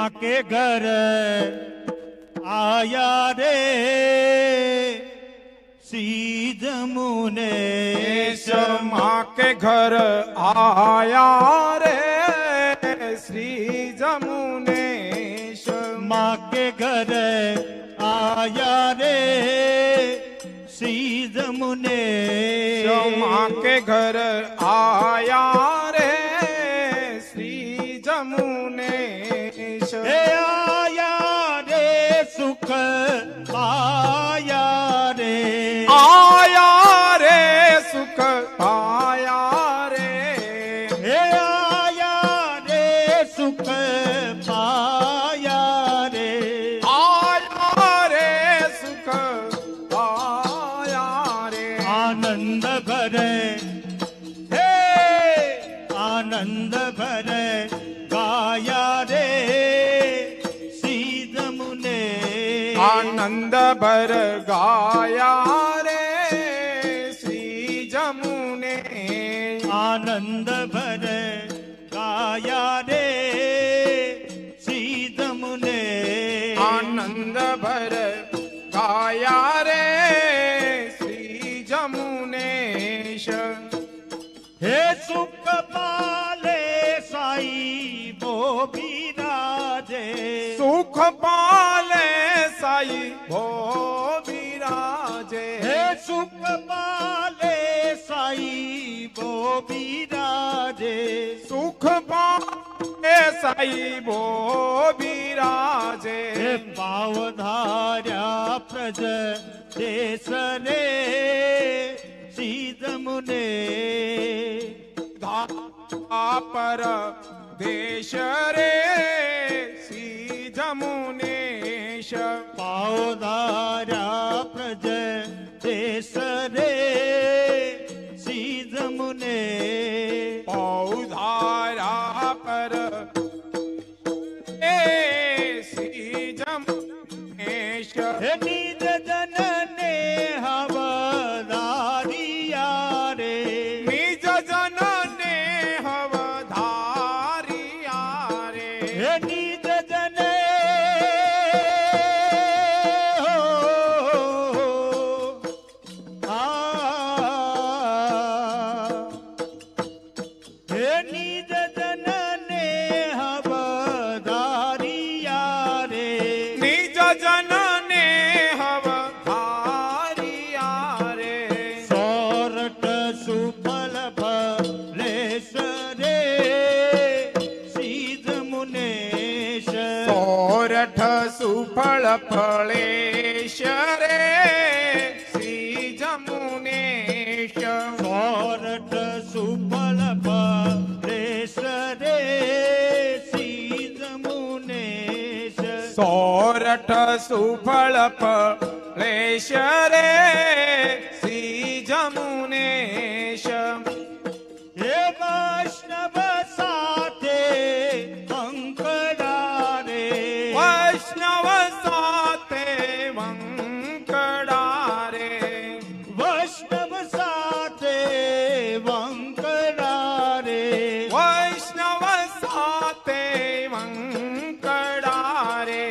माँ के घर आया रे श्री जमुनेश। माँ के घर आया रे श्री जमुनेश। माँ के घर आया रे श्री जमुनेश। माँ के घर आया रे श्री जमुनेश। हे आया रे सुख पाया रे। आया रे सुख पाया रे। हे आया रे सुख पाया रे। आया रे सुख पाया रे। आनंद भरे हे आनंद भरे गाया रे श्री जमुने। आनंद भर गाया रे श्री जमुने। आनंद भरे गाया रे श्री जमुने। आनंद भर गाया रे श्री जमुनेश। हे सुख पाले साई वो विराजे। सुख पाले साई भो विराजे। हे सुख पाले साई वो विराजे। सुख पाले साई भो विराजे। हे पावधार्या प्रज देश रे श्री जमुने। पर देश रे श्री जमुनेश। पावधार्या प्रज देश रे श्री जमुने। पौधारा पर श्री जमुनेश। हे निज जनने हवधारिया रे। निज जनने हवधारिया रे। हे निज जने हो हे निज जनने हवधारिया रे। निज जनने हवधारिया रे। सोरठ सुफल फलेश रे श्री जमुनेश। सोरठ सुफल फलेश रे श्री जमुनेश। सोरठ सुफल फलेश रे श्री जमुनेश। सोरठ सुफल फलेश रे श्री जमुनेश। हे वैष्णव साथे अंकड़ा रे। वैष्णव साथे वंकड़ा रे। वैष्णव साथे वंकड़ा रे। वैष्णव साथे वंकड़ा रे।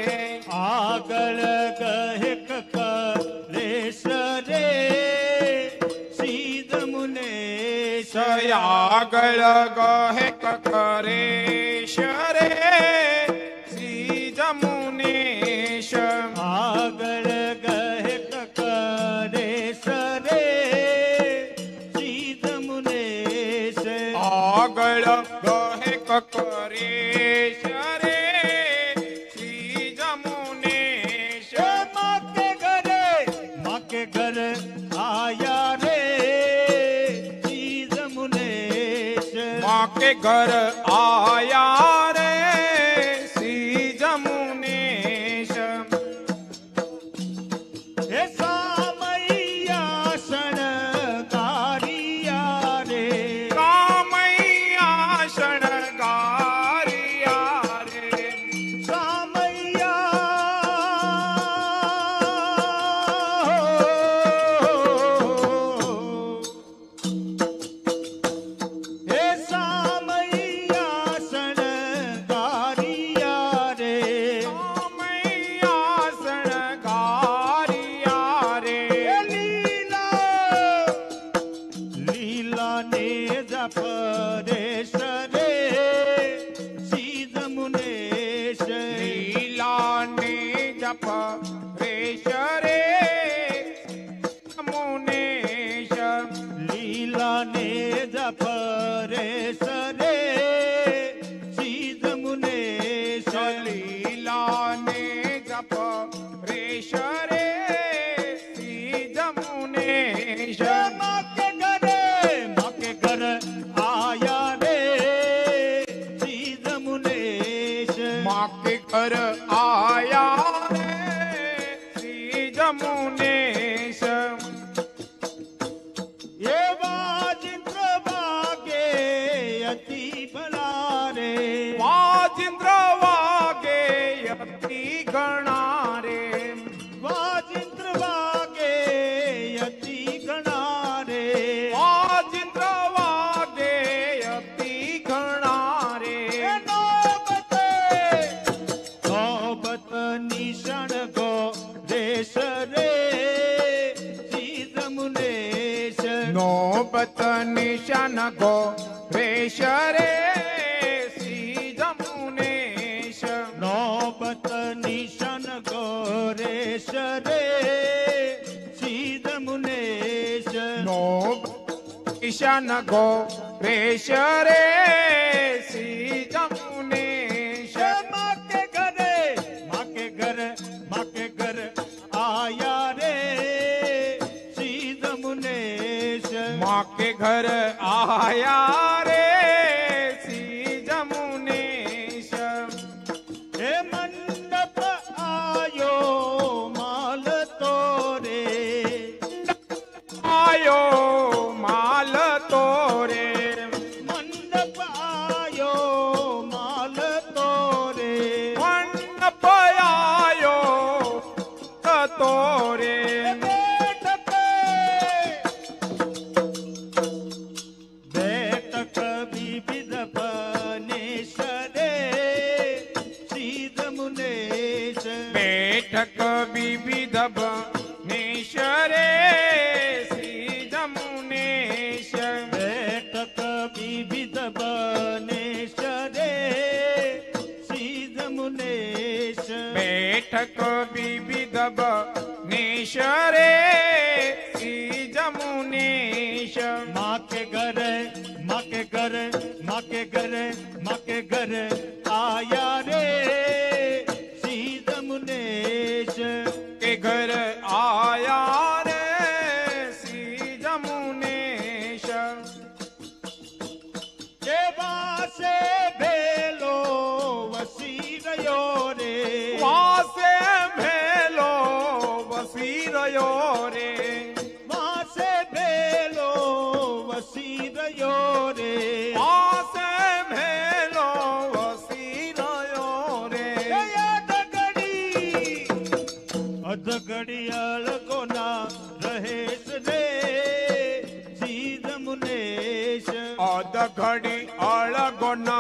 आगळ गहेक कलेश रे श्री जमुनेश। आगळ गहेक करेश रे श्री जमुनेश। आगळ गहेक कलेश रे श्री जमुनेश। आगळ गहेक करेश रे श्री जमुनेश। माँ के घर आया रे श्री जमुनेश। माँ के घर आया रे श्री जमुनेश। हे सामैया शणगारिया रे। कामैया शणगारिया रे। सामैया हे सामैया शणगारिया ने जपरेश रे सीध मुनेश लीला ने जप रेश रे मुनेश लीला ने जपरेश रे सीध मुनेश लीला ने जप रेश रे सीध मुनेश माँ के घर आया रे सीध मुनेश माँ के घर आया रे सीध मुनेश ये वाजिंद्र वागे अति भला रे वाजिंद्र वागे अति गणा रे वाजिंद्र वागे अति गणा रे वाजिंद्र वागे अति गणा रे नौबत निशान गो रेश रे सीध मुनेश नौबत निशान गो रेश रे सीध मुनेश नौबत निशान गो रेश रे सीध मुनेश नौबत निशान गो रेश रे सीध मुनेश माँ के घर आया रे सीध मुनेश माँ के घर आया रे सीध मुनेश हे मंडप आयो माल तोरे आयो माल तोरे मंडप आयो माल तोरे मंडप आयो तोरे बैठक विविध बनेश रे सीध मुनेश बैठक विविध बनेश रे सीध मुनेश बैठक विविध बनेश रे सीध मुनेश बैठक विविध बनेश रे सीध मुनेश माँ के घर आया रे सीध मुनेश के घर आया रे सीध मुनेश के वासे भेलो वसी रयो रे वासे भेलो वसी रयो रे वासे भेलो वसी रयो रे वासे भेलो वसी रयो रे अध घड़ियाल कोना रहेश रे सीध मुनेश अध घड़ी अळगोना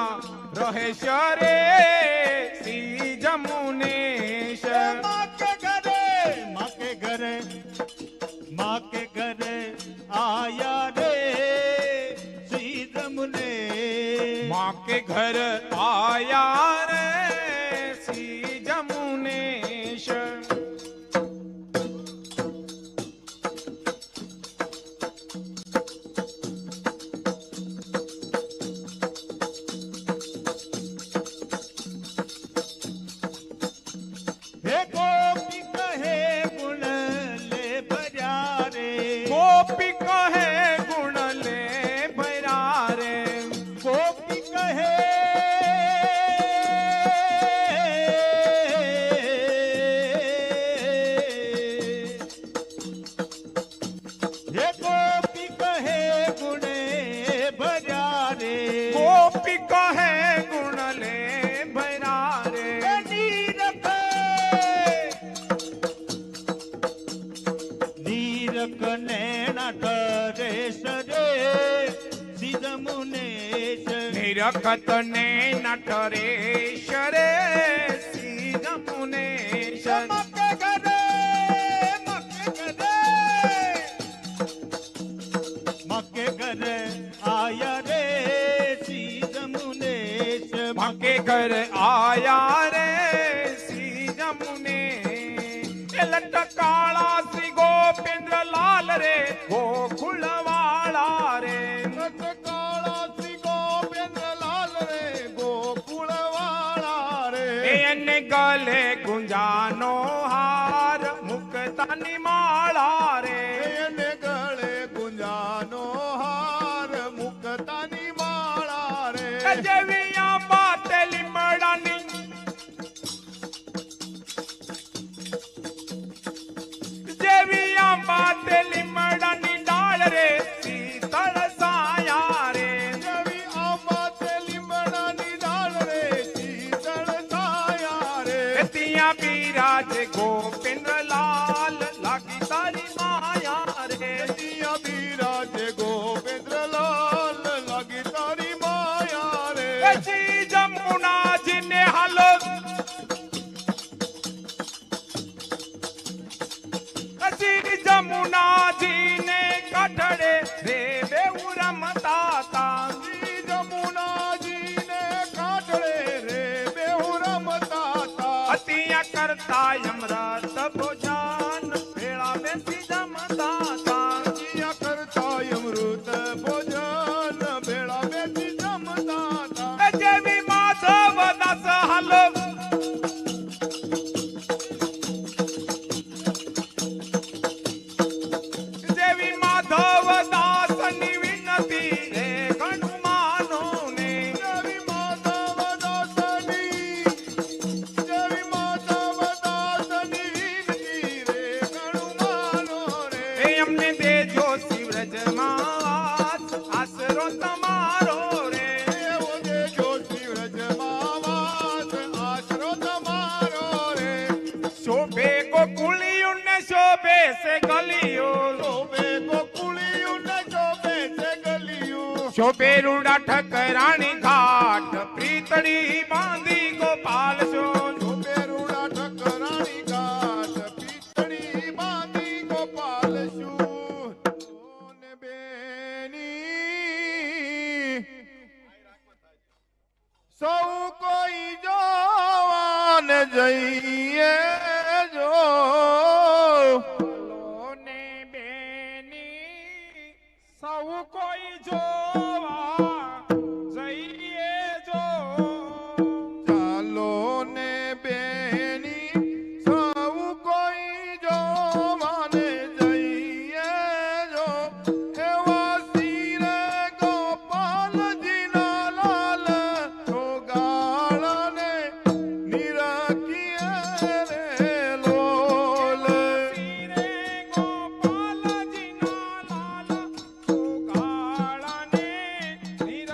रहेश रे सीध मुनेश माँ के घर आया रे सीध मुनेश माँ के घर आया रे सीध मुनेश हे गोपी कहे गुण ले भर्या रे गोपी कहे गुण ले भरा रे गोपी कहे हे गोपी कहे गुण भर्या रे गोपी कहे गुण ले भरा रे नीरक नैना ठरेश रे सीध मुनेश निरखत ने नटरेश रे सीध मुनेश मके घरे मके घरे आया रे श्री जमुनेश माके घर आया रे श्री जमुने लटकाला श्री गोपेंद्र लाल रे गोकुल वाला रे લટકાળા શ્રી ગોપેન્દ્રલાલ રે ગોકુળવાળા રે એને ગલે ગુંજાનો હાર મુક્તાની માળા રે એને ગળે ગુંજાનો હાર મુક્તાની માળા રે જેવી આંબા તે લીમડાની જેવી આંબા તે લીમડાની ડાળ રે શીતળ સાયા રે જેવી આંબા તે લીમડાની ડાળ રે શીતળ છાયા રે ત્યાં બિરાજે ગોપેન્દ્ર લાલ લાગી તારી માયા રે ત્યાં બિરાજે ગોપેન્દ્રલાલ લાગી તારી માયા રે પછી જમુનાજી ને હાલો પછી જમુનાજી ને કઠડે રે બેઉ રમતા તા શ્રી જમુનાજીને કાંઠળે રે બેહુ રમતા તા ત્યાં કરતા અમૃત ભોજન ભેળા બેસી જમતા તા ત્યાં કરતા અમૃત ભોજન ભેળા બેસી જમતા તા જેવી માધવ દાસ હાલો જેવી માધવ દાસની વિનતી રે ઘણું માનો ને જેવી માધવ દાસની વિનતી રે ઘણું માનો રે અમને દેજો શિવરજમાં આશરો તમારો રે એવો દેજો શિવરજમાં વાસ આશરો તમારો રે શોભે ગોકુળિયું ને શોભે સે ગલિયું શોભે ગોકુળિયું ને શોભે છે ગલિયું શોભે રૂડા ઠકરાણી ઘાટ પ્રીતડી બાંધી ગોપાલ છો શોભે રૂડા ઠકરાણી ઘાટ પીતળી બાંધી ગોપાલ શું ને બેની સૌ કોઈ જોવાન જઈએ જો ને બેની સૌ કોઈ જોવા જઈએ જો ચાલો ને બેની સૌ કોઈ જોવાને જઈએ જો એવા શિરે ગોપાલજીના લાલ છોગાળને નિરખીએ રે લોલ શિરે ગોપાલજીના લાલ છોગાળાને નિરખીએ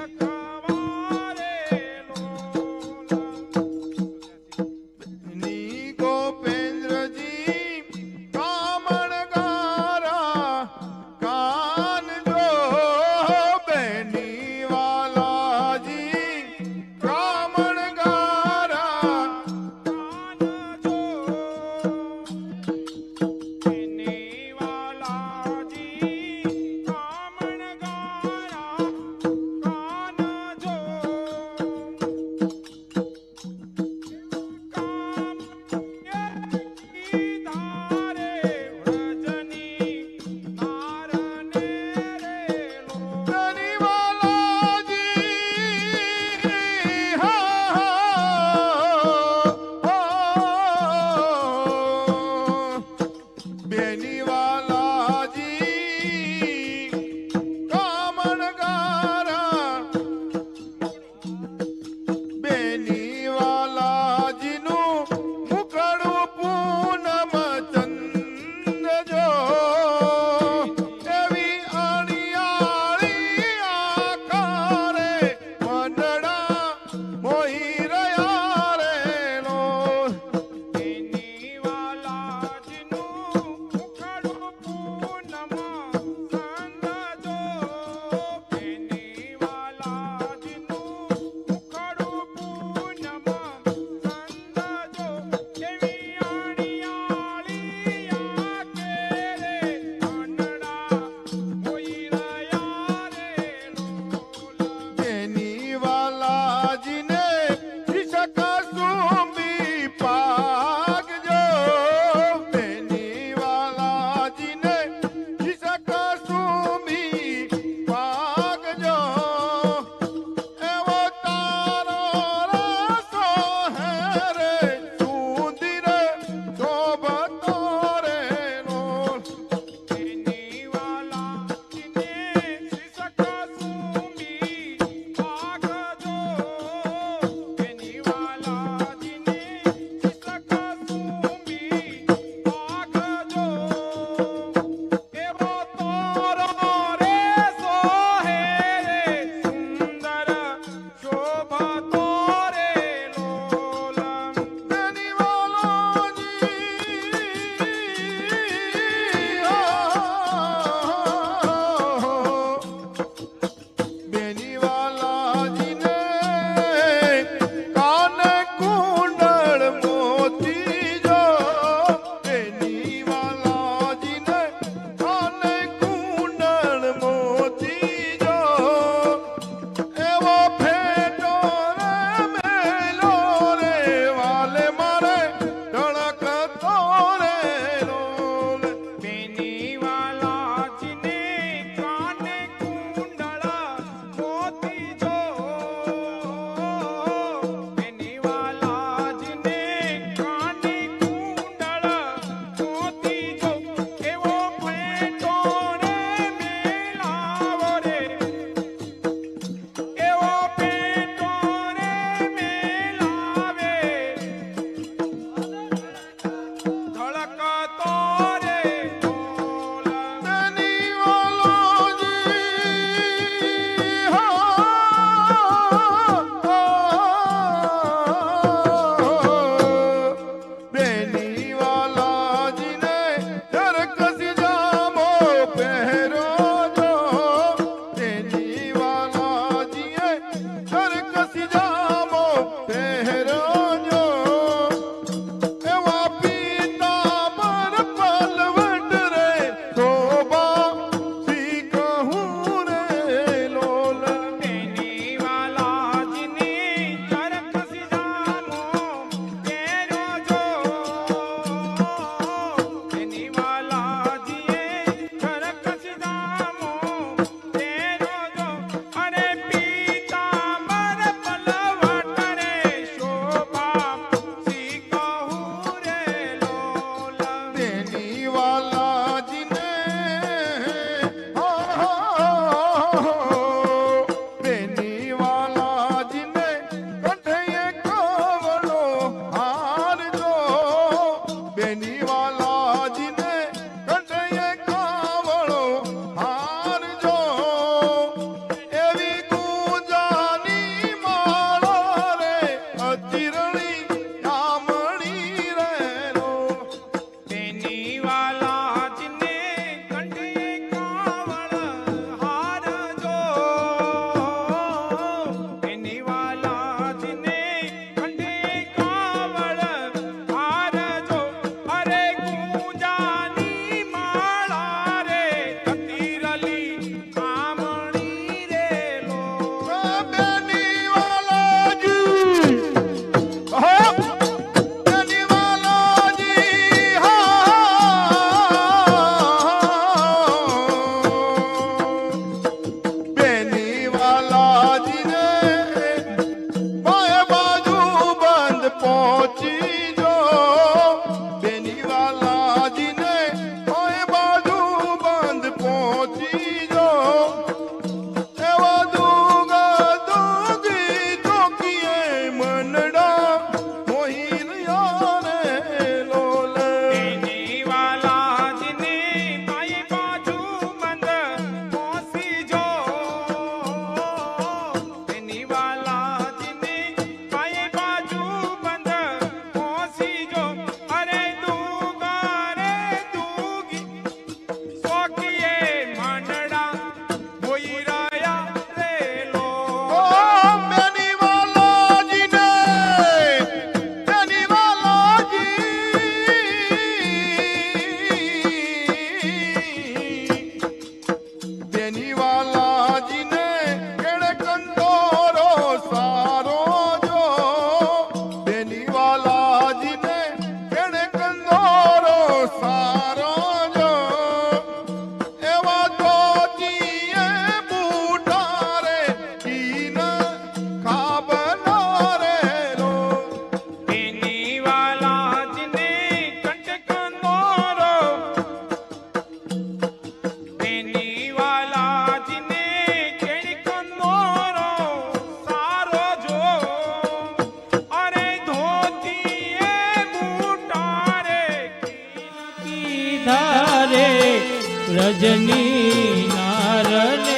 રજની નારને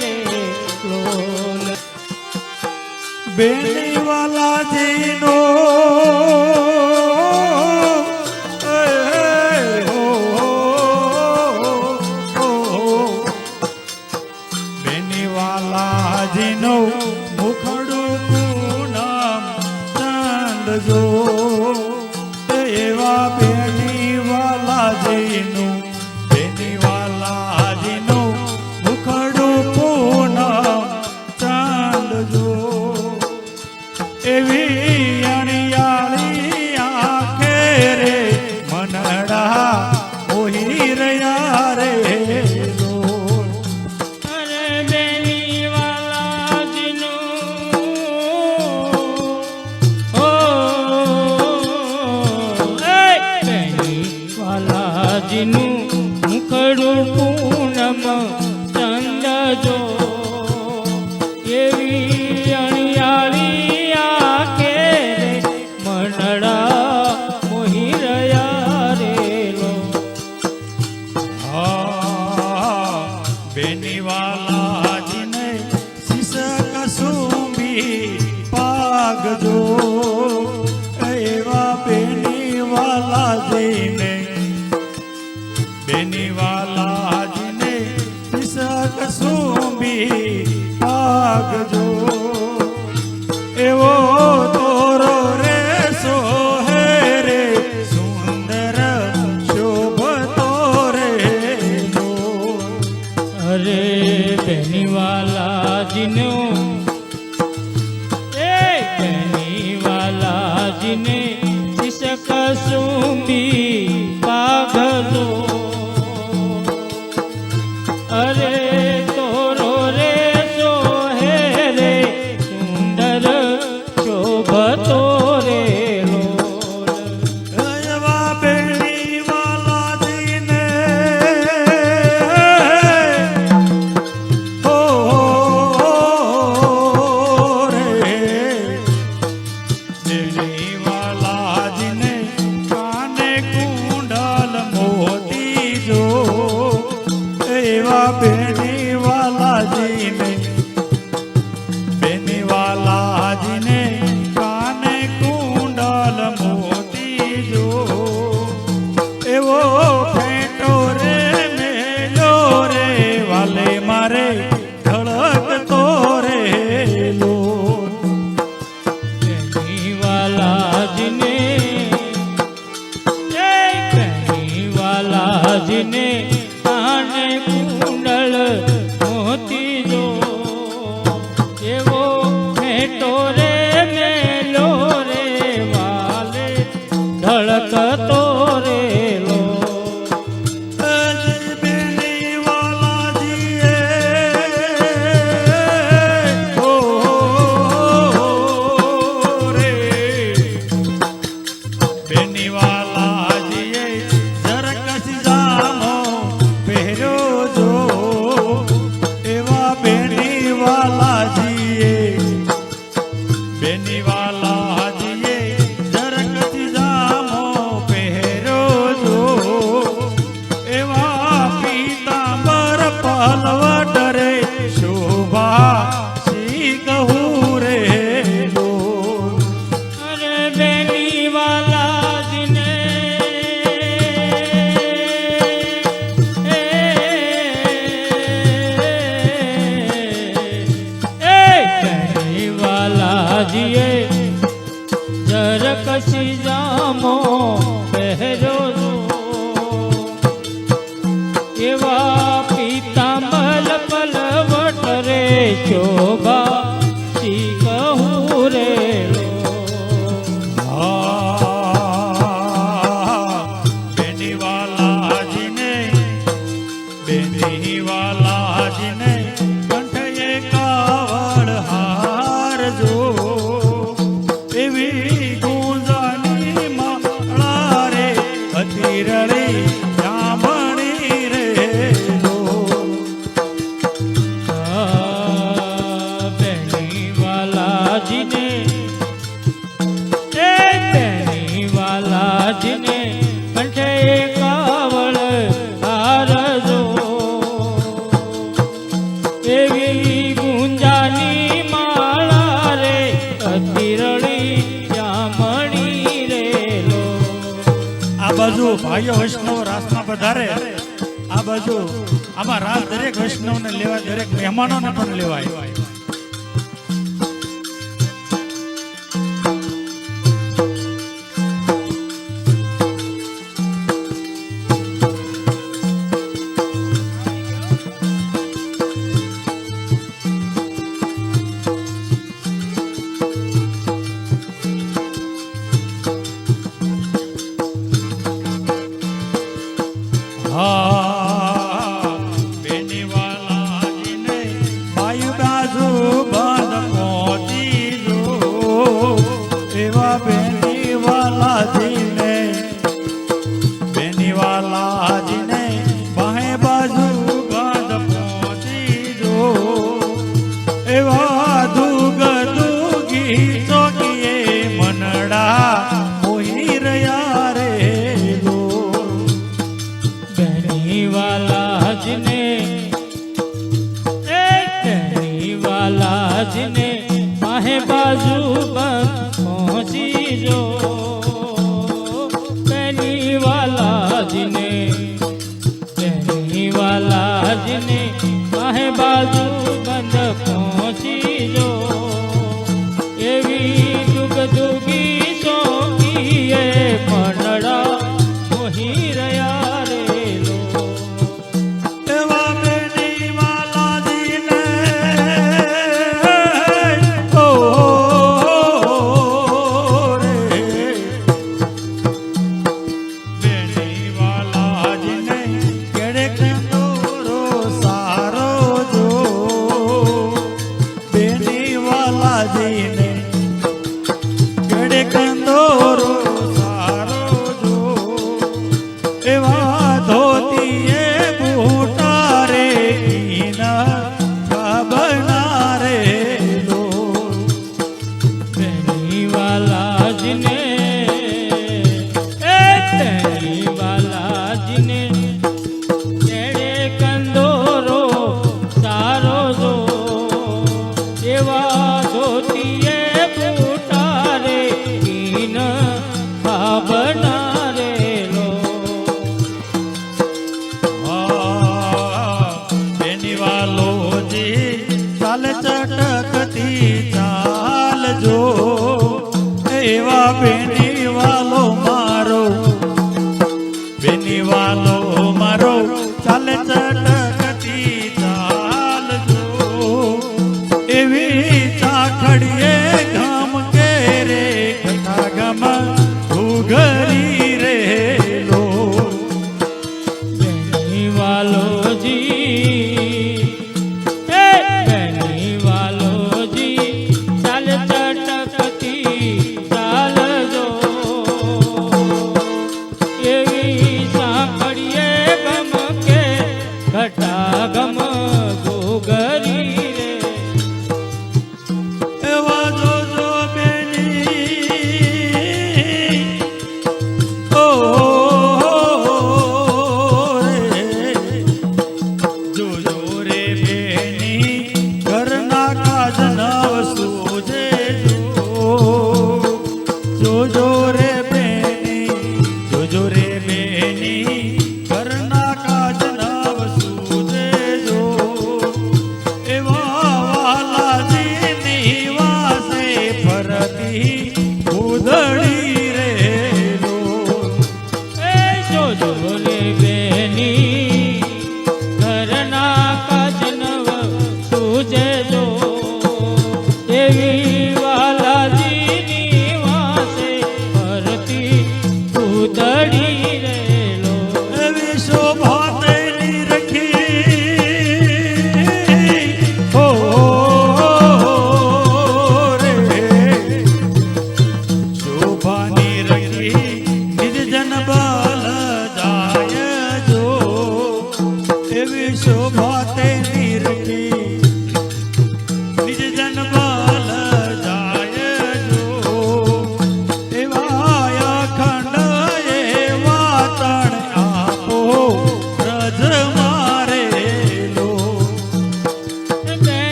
રે લોલ બેની વાલાજીનો બેની વાલાજીનો મુખડું પૂનમ ચાંદ જો એવા બેની વાલાજીનું બેની વાલાજીનું મુખડું પૂનમ ચાંદ જો એવી અણિયાળી આંખે રે મનડા મોહી રહ્યા રે લોલ. અરે બેની વાલાજીનું ઓ બેની વાલાજીનું મુખડું પૂનમ ચંદ જો એવી અણિયાળી આંખે રે મનડા મોહી રહ્યા રે લો બેની વાલાજીને શીશ કસુંબી પાગજો એવા બેની વાલાજીને બેની વાલાજીને શીશ કસુંબી પાગજો એવો તોરો રે સોહે રે સુંદર શોભતો રે લોલ. અરે બેની વાલાજીનો એ બેની વાલાજીને શિષક સુંબી પાગજો અરે તોરો રે સોહે રે સુંદર શોભતો રે લોલ એવા બેની વાલાજીને હો રે બેની વાલાજીને કાને કુંડલ મોતી જો એવા બેની વાલાજીને બેની વાલાજીને કાને કુંડલ મોતી જો એવો ફેંટો રે મેલો રે વાલે મારે ધડકતો રે લોલ. બેની વાલાજીને જય બેની વાલાજીને કાને કુંડળ મોતી જો એવો ફેંટો રે મેલો રે વાલે ધડકતો રે લો બેની વાલાજીએ ઓ રે બેની વાલાજીએ ઝરકસી જામો પહેર્યો જો એવા બેની વાલાજીએ બેની વાલાજીએ ઝરકસી જામો પહેર્યો જો એવા પીતાંબર પલવટ રે શોભા સી કહું રે લોલ. અરે બેની વાલાજીને બેની વાલાજીએ ઝરકસી જામો પહેર્યો જો એવા પીતાંબર પલવટ રે શોભા સી કહું રે લો બેની વાલાજીને બેની વાલાજીને કંઠે કાવડ હાર જો એવી ગુંજાની ભાઈઓ વૈષ્ણવ રાસમાં પધારે, આ બાજુ આમાં રાસ દરેક વૈષ્ણવને લેવાય, દરેક મહેમાનોને પણ લેવાય. હા બેનીવાલાજીને બાયુ બાજુ બંધ પહોંચી જો, એવા બેનીવાલાજીને બાહે બાજુ બંધ પહોંચી જો, એવા દુગ દુગી ચોકીએ મનડા મોહી રહ્યા રે લો. બેનીવાલાજીને બેનીવાલાજીને માહે બાજુ બંધ પહોંચી જો, બેનીવાલાજીને બેનીવાલાજીને માહે બાજુ બંધ પહોંચી જો, એવી દુગ દુગી ચોકીએ મનડા મોહી રહ્યા રે લો. એવા બેનીવાલાજીને ઓ રે બેનીવાલાજીને કેડે કંદોરો સારો જો, બેનીવાલાજીને કેડે કંદોરો સારો જો, એવા ધોતીએ બૂટા રે કીના બનારે લો. બેનીવાલાજીને બેનીવાલાજીને કેડે કંદોરો સારો જો, એવા ધોતીએ બૂટા રે કીન બનારે લો. બેનીવાલોજી ચાલ ચટકતી ચાલ જો, એવા બેનીવાલો મારો, બેનીવાલો મારો ચાલ ચટકતી ચાલ જો, એવી ચાખડીએ ગામ કે રે કથા ગમ ઘૂઘરી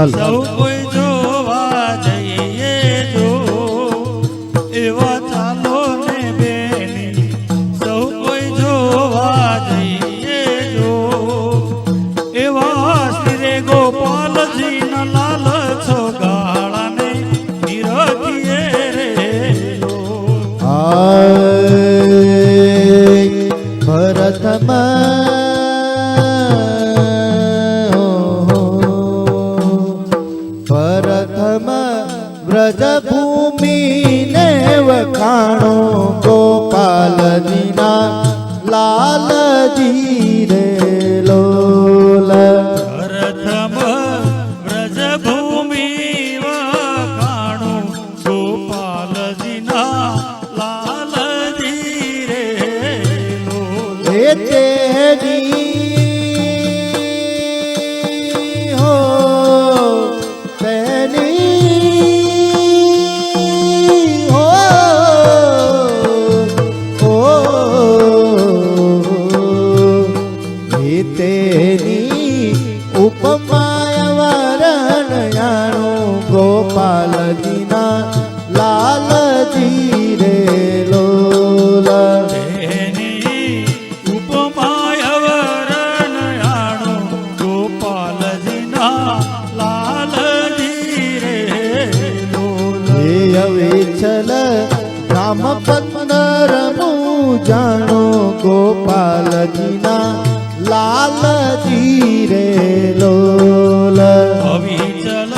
હાલ સૌ કોઈ જોવા જઈએ જો એવા ચાલો ને બેની સૌ કોઈ જોવા જઈએ જો એવા શ્રી રે ગોપાલજી ના લાલ છો ગાળાને નિરખીએ રે લો. પ્રથમ વ્રજભૂમિ ને વખાણો ગોપાલજીના લાલજી રે લોલ. પ્રથમ વ્રજભૂમિ વખાણું ગોપાલજીના લાલજી રે લોલ. હે તેરી હો તેની હો હે તેની ઉપમાય વરણ જાણું ગોપાલજીના લાલજી રે લોલ. તેની ઉપમાય વરણ જાણું ગોપાલજીના લાલજી રે લોલ. હે અવિચલ રામ પંદરમું જાણો ગોપાલજીના લાલજી રે લોલ. અવિચલ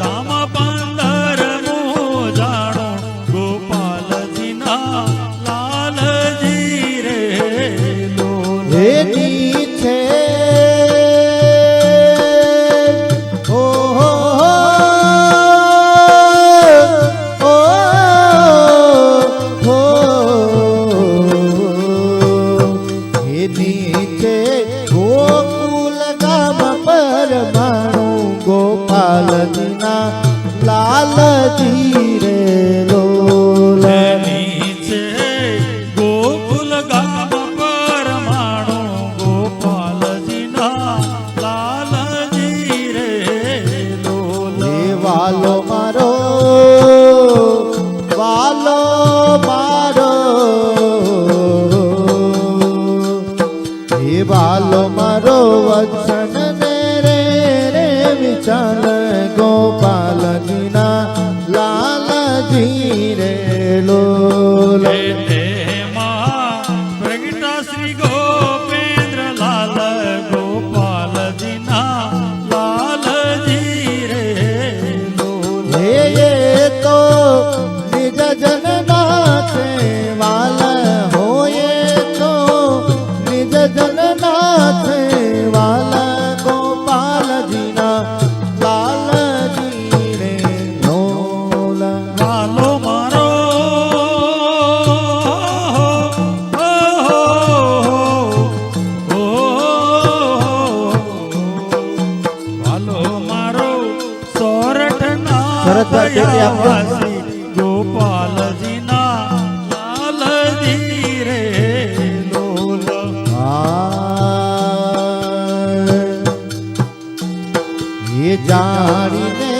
ધામ પંદરમું જાણો ગોપાલજીના લાલજી રે લોલ. હે નીચે હો હો હો હો હે નીચે ગોકુલ ગામ પરમાણું ગોપાલજીના લાલજી રે લોલ. નીચે ગોકુલ ગામ પરમાણું ગોપાલજીના લાલજી રે લોલ. હે વાલો મારો વાલો મારો હે વાલો મારો વચન ને રે વિચાર ગોપાલજીના લાલજી રે લોલ. તેમાં પ્રગટા શ્રી ગોપેન્દ્ર લાલ ગોપાલજીના લાલજી રે લોલ. હે એ તો નિજ જન નાથે વાલ હોયે તો નિજ જન નાથે વાલ ગોપાલજીના લાલજી રે લોલ. વાલો મારો વાલો મારો સોરઠના શરત પેટી આપજો. દયાવાસી ગોપાલજીના લાલજી રે લોલ. એ જાણીને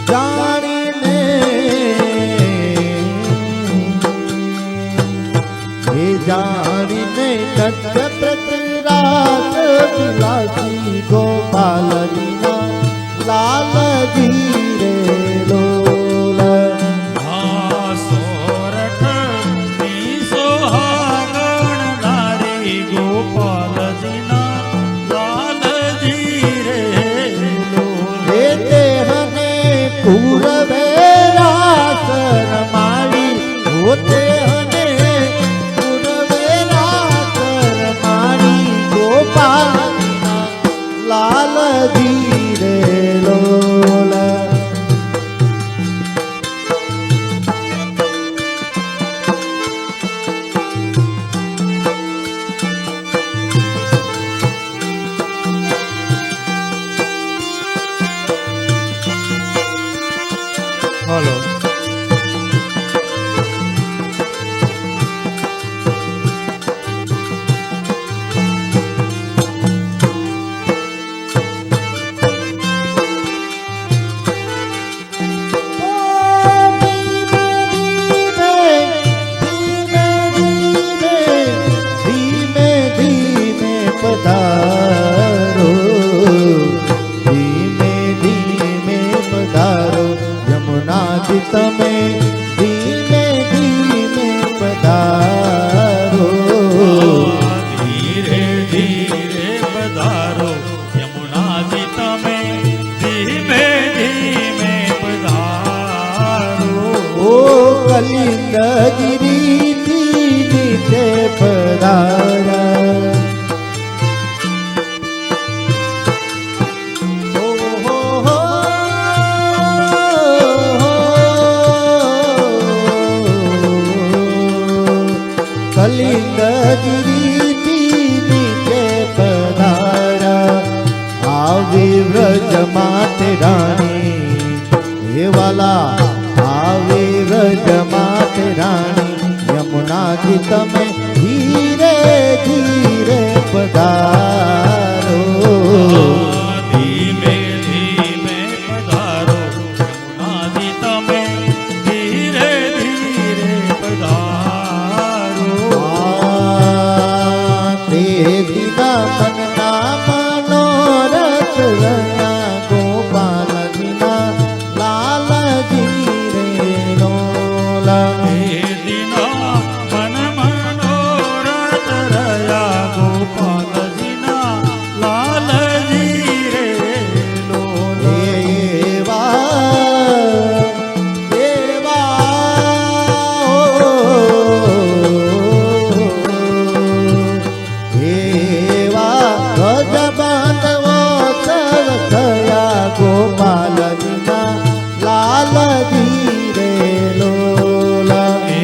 જાણીને એ જાણીને નત્ય પ્રતિરાત વિલાસી ગોપાલજીના લાલજી રે લોલ. આ સોરઠની સોહાગણ નારી ગોપાલજીના લાલજી રે લોલ. હે દેહને પૂરવે રાસર માળી હો દેહને પૂરવે રાસર માળી ગોપાલજીના લાલજી રે લોલ. હલો કલિંદગીરીથી નીચે પધાર્યા કલિંદગીરીથી નીચે પધાર્યા આવી વ્રજમાં તે રાણી હે વાલા આવી વ્રજમાં તે રાણી યમુનાજી તમે ધીરે ધીરે પધારો ધીમે ધીમે પધારો યમુનાજી તમે ધીરે ધીરે પધારો તે દીના મનના મનોરથ રહ્યા ગોપાલજીના લાલજી રે લોલા હે દીના મન મનોરથ રહ્યા ગોપાલજીના લાલજી રે લોલા ગોપાલજીના લાલજી રે લોલા હે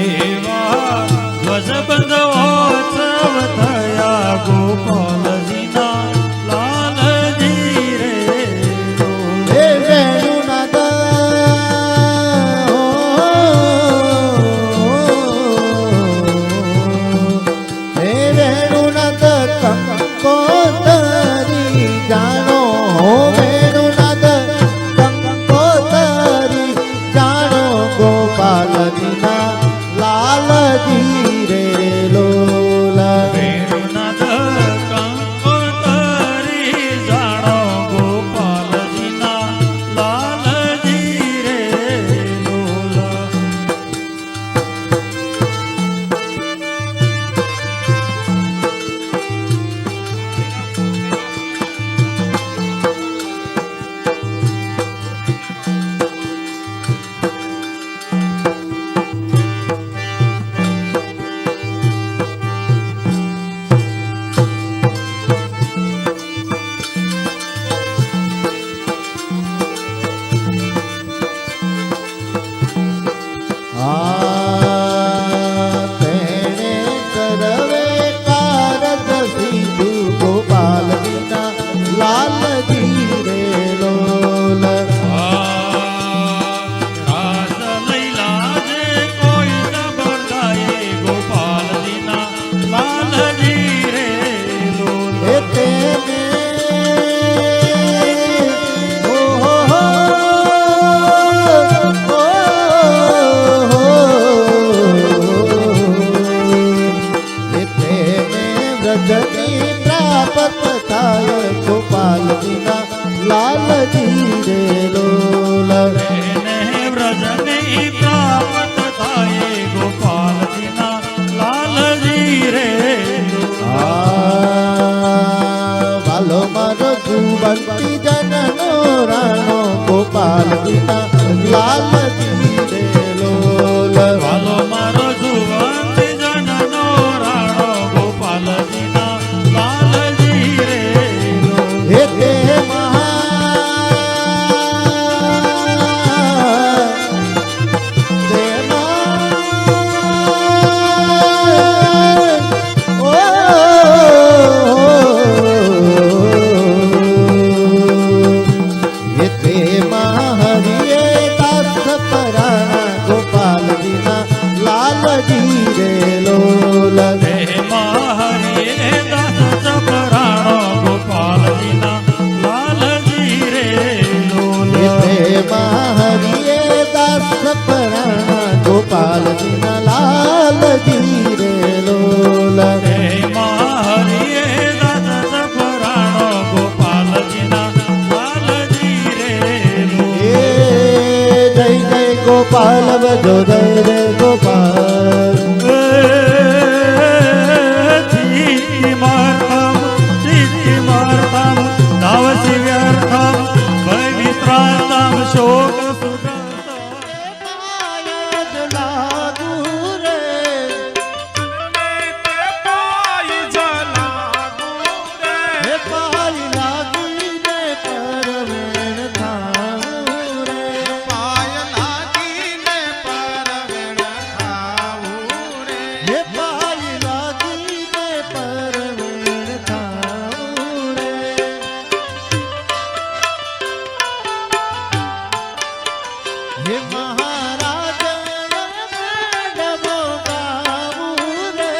ગાવું રે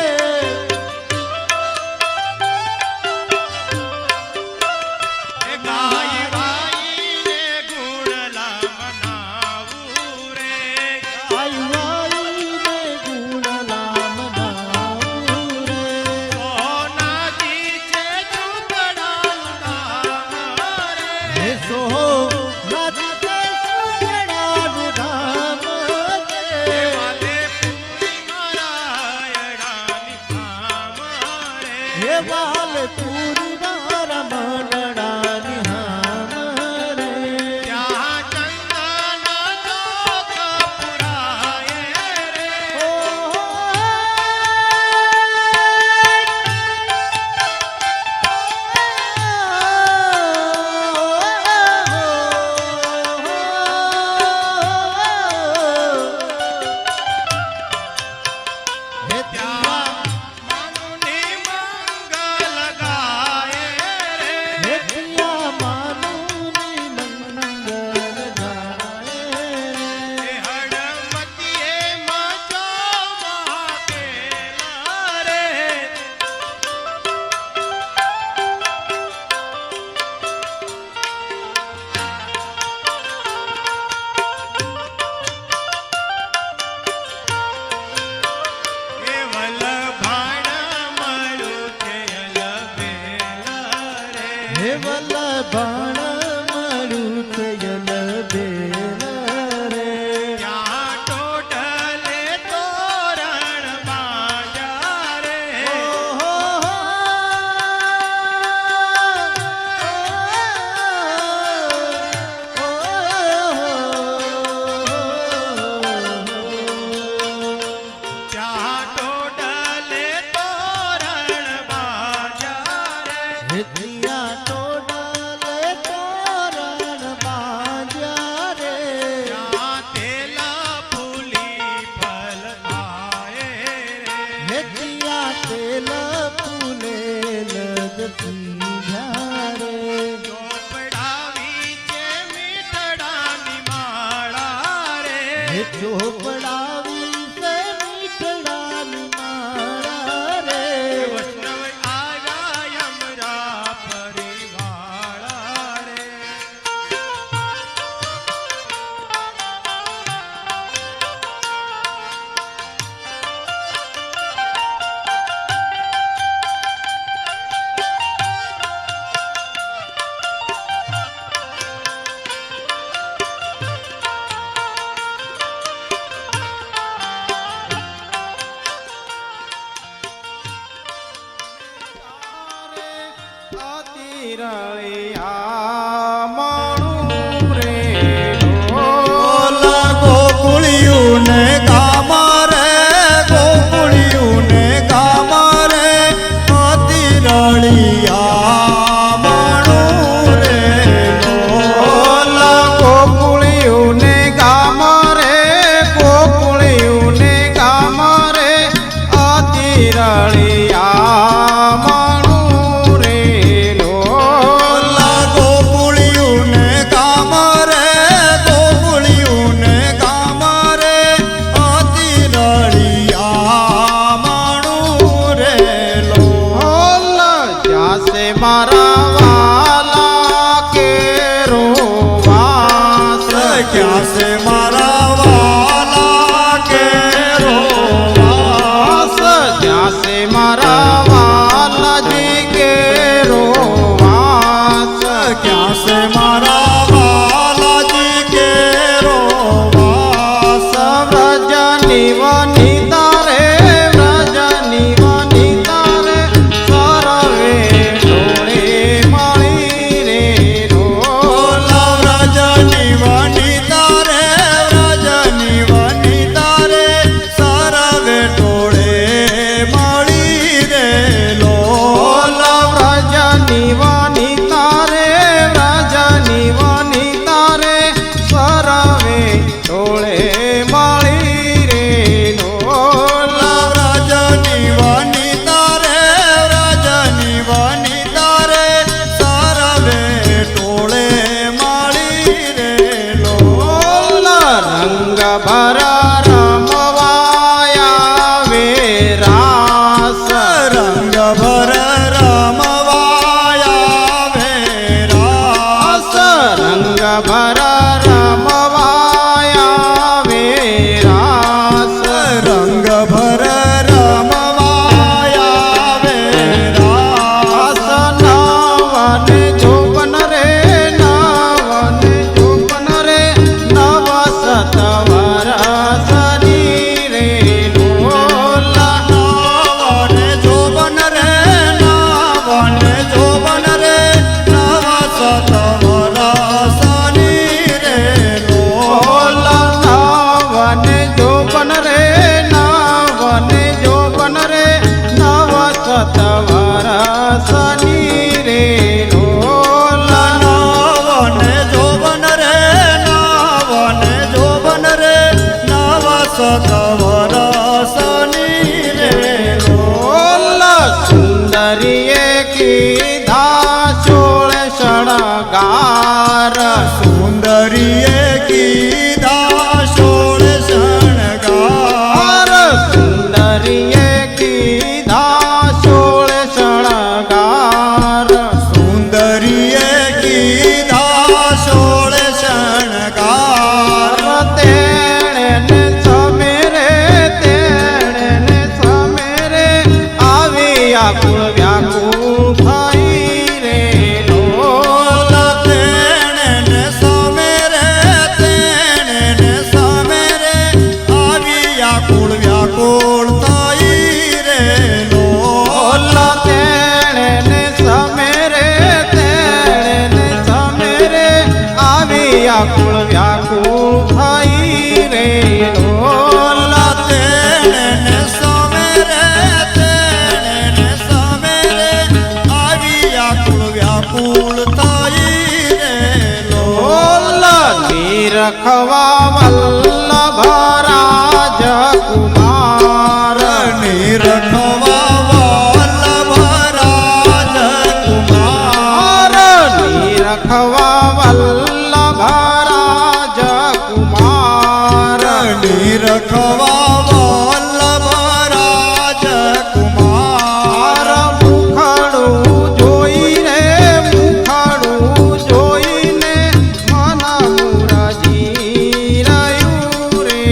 ગાય ગાઈને ગુણલા મનાવું રે આઈવાઈને ગુણલા મનાવું રે સોનાજી છે ચૂકડાનું નામ રે હે સોહો નાચે સુગડાનું ધામ રે વાલે પૂરી નારાયણાની ધામ રે હે વાલ પૂરી મારા મંડળાની હામ રે ત્યાં ચંદન ચોક પુરાય રે ત્યાં માનુની મંગલ ગાય રે હડમતીએ મચો માકેલા રે કેવલ ભાણ મળ્યું છે અલબેલા રે ત્યાં ટોટલે તોરણ બાંધ્યા રે ત્યાં ટોટલે તોરણ બાંધ્યા રે ત્યાં તેલા ફૂલી ફલ થાય રે ચોપડાવી છે મીઠડાની માળા રે ચોપડાવી સે મીઠડાની માળા રે વૈષ્ણવ આવ્યા યમરા પરિવાળા રે ગોકુળિયું ને ગામ રે ગોકુળિયું ને ગામ રે અતિરળિયા મણું રે ગોકુળિયું ને ગામ રે ગોકુળિયું ને ગામ રે અતિરળિયા મણું રે લોલા સુંદરીએ કીધા સોળ શણગાર સુંદરીએ કીધા સોળ શણગાર તેણે સમેરે આવી આકુળ વ્યાકુળ થઈ રે લોલ તેણે સમેરે આવી આકુળ વ્યાકુળ થઈ રે લોલ તેણે સમેરે આવી આકુળ વ્યાકુળ થઈ રે લોલ તેણે સમેરે આવી આકુળ વ્યાકુળ થઈ રે લોલ નિરખવા વલ્લભ રાજકુમાર નિરખવા વલ્લભ રાજકુમાર નિરખવા વલ્લભ રાજકુમાર નિરખવા વલ્લભ રાજકુમાર મુખડું જોઈને મન મુરાજી રહ્યું રે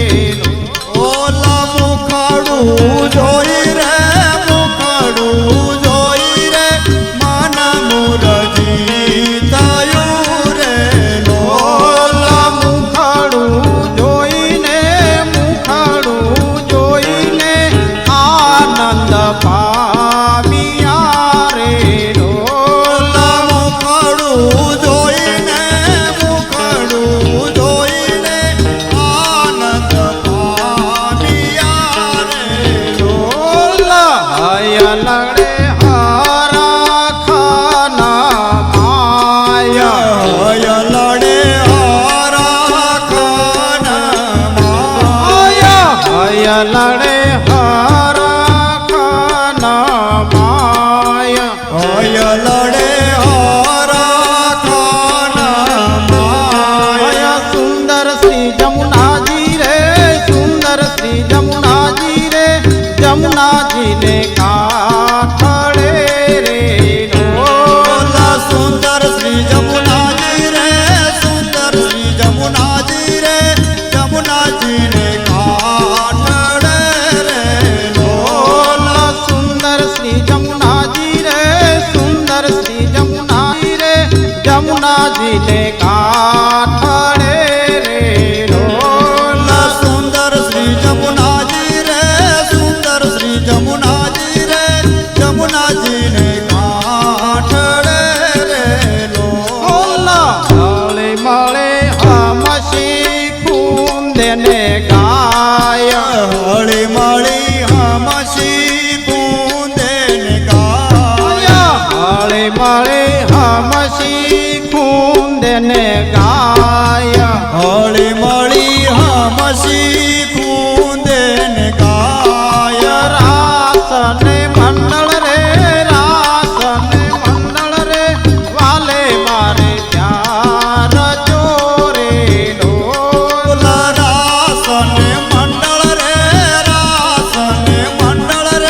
ઓલા મુખડું જોઈ રે મન મુરાજી થયું રે ઓલા મુખડું જોઈને આનંદ પામ્યા રે ઓલા મુખડું જોઈને આનંદ પામ્યા રે ઓલા હય લડે હારા ખાના માયા હય લડે હારા ખાના માયા હય લડે હારા ખાના માયા હય લડે હારા ખાના માયા સુંદર શ્રી જમુનાજી રે જમુનાજીને કાંઠળે રે ઓલા સુંદર શ્રી જમુનાજી રે જમુનાજીને કાંઠળે રે ઓલા સુંદર શ્રી જમુનાજી રે જમુનાજીને કાંઠળે રે ઓલા સુંદર શ્રી જમુનાજી રે જમુનાજીને કાંઠળે રે ઓલા મળે હમસી કુંદને ગાય હળી મળી હમસી કુંદને ગાય હળી મળી હમસી કુંદને ગાય હળી મળી હમસી કુંદને ગાય રાસને મંડળ રે વાલે મારે ત્યાં રજોરે લોલ રાસને મંડળ રે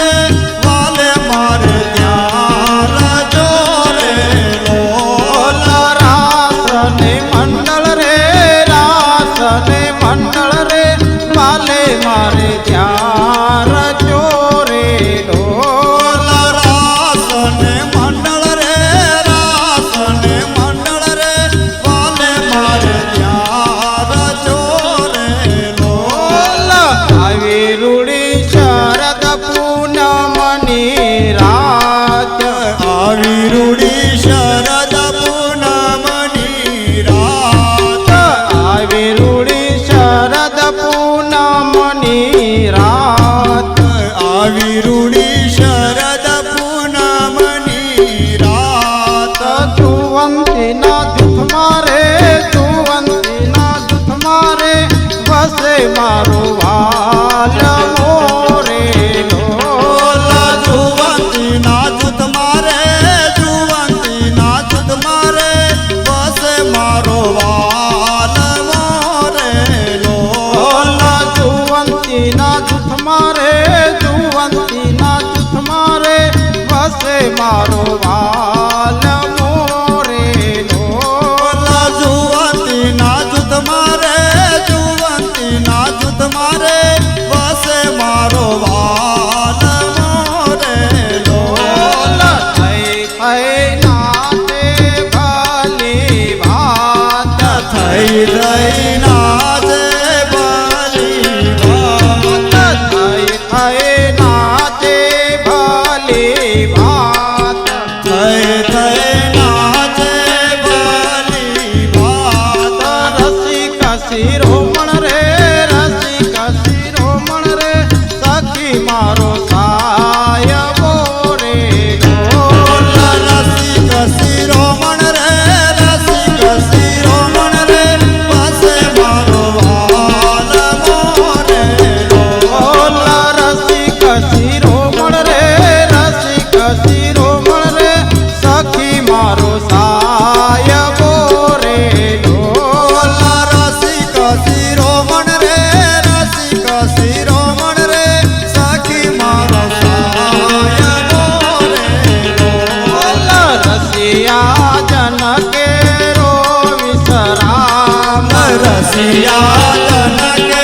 સખી મારો સાયબો રે ઢોલ રસિક શિરોમણ રે રસિક શિરોમણ રે પાસે મારો વાલમો રે ઢોલ રસિક શિરોમણ રે રસિક શિરોમણ રે સખી મારો સાયબો રે ઢોલ રસિક શિરોમણ રે રસિક શિરોમણ રે સખી મારો સાયબો રે ઢોલ રસિયા જન કેરો વિશ્રામ રસિયા જન કે